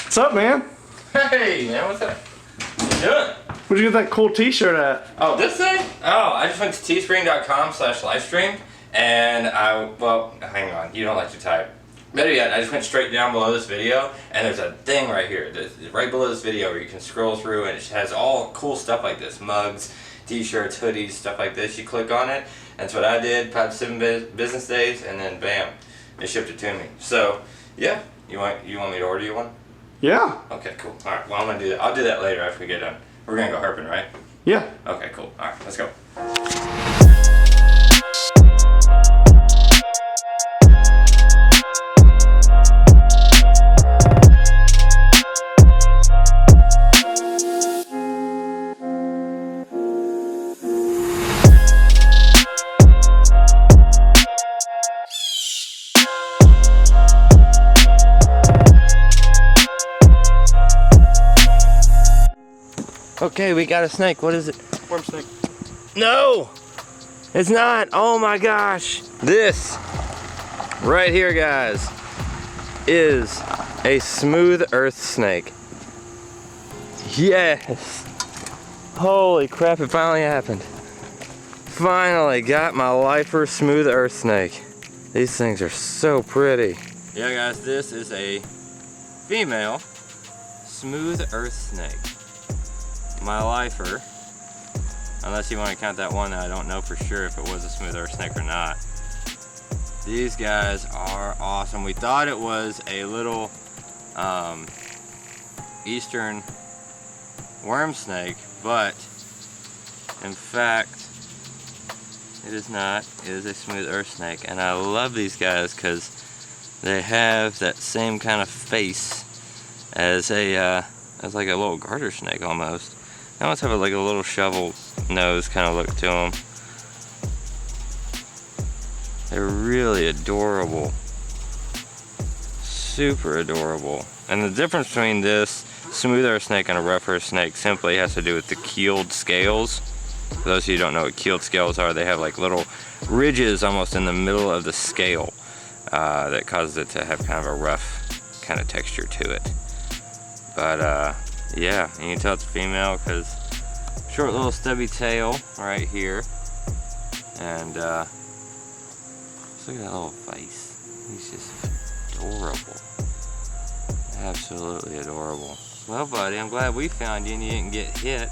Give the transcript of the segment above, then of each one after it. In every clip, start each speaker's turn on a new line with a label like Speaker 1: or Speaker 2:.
Speaker 1: What's up, man?
Speaker 2: Hey, man, what's up? What you doing?
Speaker 1: Where'd you get that cool t-shirt at?
Speaker 2: Oh, this thing? Oh, I just went to teespring.com/livestream and well, hang on, you don't like to type. Better yet, I just went straight down below this video and there's a thing right here, right below this video where you can scroll through and it has all cool stuff like this. Mugs, t-shirts, hoodies, stuff like this. You click on it. That's what I did, 5 to 7 business days, and then bam, they shipped it to me. So, yeah, you want me to order you one?
Speaker 1: Yeah.
Speaker 2: Okay, cool. Alright, well I'm gonna do that. I'll do that later after we get done. We're gonna go herping, right?
Speaker 1: Yeah.
Speaker 2: Okay, cool. Alright, let's go. Okay, we got a snake. What is it?
Speaker 1: Worm snake.
Speaker 2: No! It's not! Oh my gosh! This right here, guys, is a smooth earth snake. Yes! Holy crap, it finally happened. Finally got my lifer smooth earth snake. These things are so pretty. Yeah, guys, this is a female smooth earth snake. My lifer, unless you want to count that one that I don't know for sure if it was a smooth earth snake or not. These guys are awesome. We thought it was a little eastern worm snake, but in fact it is not. It is a smooth earth snake, and I love these guys because they have that same kind of face as like a little garter snake almost. They almost have like a little shovel nose kind of look to them. They're really adorable. Super adorable. And the difference between this smooth earth snake and a rough earth snake simply has to do with the keeled scales. For those of you who don't know what keeled scales are, they have like little ridges almost in the middle of the scale that causes it to have kind of a rough kind of texture to it. But yeah, and you can tell it's a female because short little stubby tail right here, and just look at that little face. He's just adorable, absolutely adorable. Well, buddy, I'm glad we found you and you didn't get hit.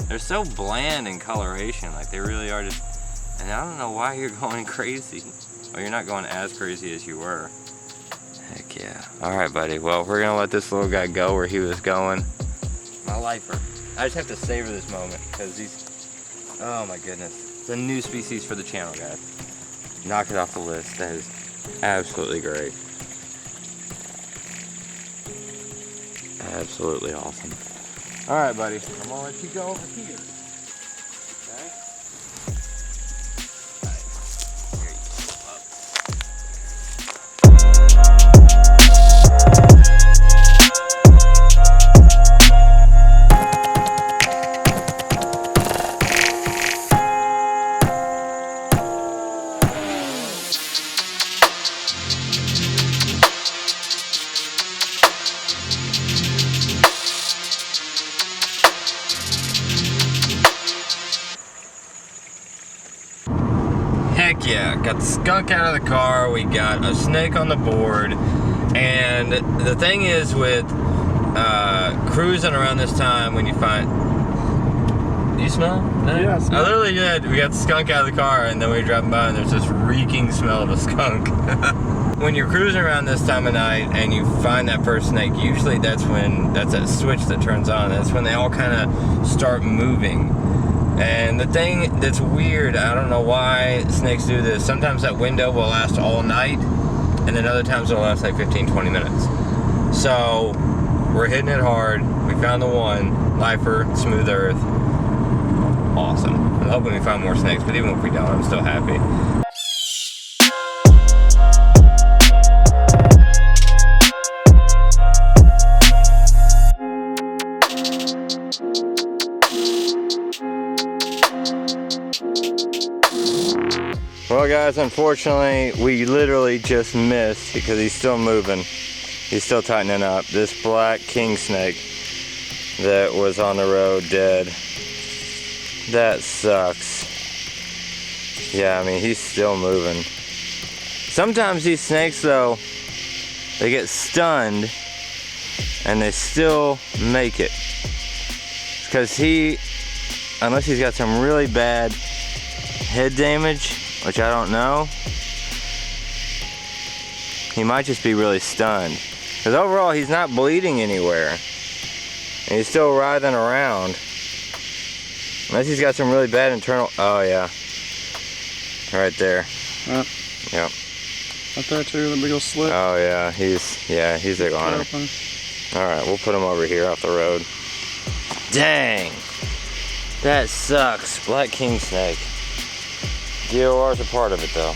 Speaker 2: They're so bland in coloration, like they really are just. And I don't know why you're going crazy. Well, you're not going as crazy as you were. Heck yeah. Alright, buddy. Well, we're gonna let this little guy go where he was going. My lifer. I just have to savor this moment because he's. Oh my goodness. It's a new species for the channel, guys. Knock it off the list. That is absolutely great. Absolutely awesome. Alright, buddy. I'm gonna let you go over here. Heck yeah, got the skunk out of the car, we got a snake on the board, and the thing is with cruising around this time when you find... Do you smell that?
Speaker 1: Yeah, I smell.
Speaker 2: I literally did. We got the skunk out of the car and then we were driving by and there's this reeking smell of a skunk. When you're cruising around this time of night and you find that first snake, usually that's that switch that turns on. That's when they all kind of start moving. And the thing that's weird, I don't know why snakes do this, sometimes that window will last all night, and then other times it'll last like 15-20 minutes. So, we're hitting it hard, we found the one, lifer, smooth earth, awesome. I'm hoping we find more snakes, but even if we don't, I'm still happy. Well guys, unfortunately we literally just missed because he's still moving. He's still tightening up. This black king snake that was on the road dead. That sucks. Yeah, I mean, he's still moving. Sometimes these snakes, though, they get stunned and they still make it. Because unless he's got some really bad head damage, which I don't know, he might just be really stunned. Because overall, he's not bleeding anywhere. And he's still writhing around. Unless he's got some really bad internal, oh yeah. Right there. Yep.
Speaker 1: Up there too, the big old slit.
Speaker 2: Oh yeah, he's a goner. Alright, we'll put him over here off the road. Dang! That sucks. Black king snake. DOR's a part of it though.